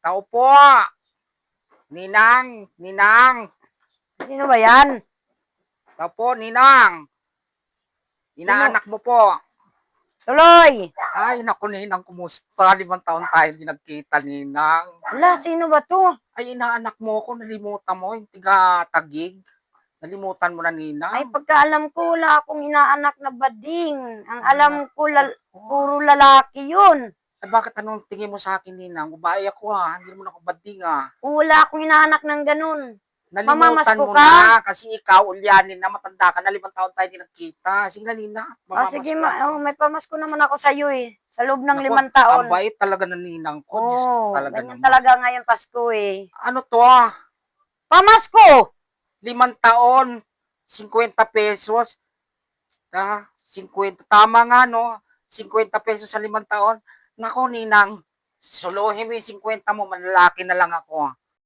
Tao po! Ninang! Ninang! Sino ba yan? Tao po, Ninang! Inaanak mo po. Tuloy! Ay, naku, Ninang, kumusta? 5 taon tayo hindi nagkita, Ninang. Ala, sino ba to? Ay, inaanak mo ko, nalimutan mo, yung tiga-tagig. Nalimutan mo na, Ninang. Ay, pagkaalam ko, wala akong inaanak na bading. Ang alam ko, puro lalaki yun. Ay, bakit anong tingin mo sa akin, Ninang? Babae ako, hindi mo na ako bading, Wala akong inaanak ng ganun. Nalimutan Mamamasko mo ka? na, kasi ikaw, ulyanin na, matanda ka na, 5 taon tayo hindi nagkita. Sige na, Ninang, Sige, mamamasko. may pamasko naman ako sa iyo eh. Sa loob ng Naku, 5 taon. ang bait talaga ng Ninang ko. Diyos ko Oo, talaga ganyan naman. talaga ngayon Pasko eh. Ano to, Pamasko! 5 taon, 50 pesos. 50, tama nga, no? 50 pesos sa 5 taon. Nako, Ninang, suluhin mo yung 50 mo, manlalaki na lang ako.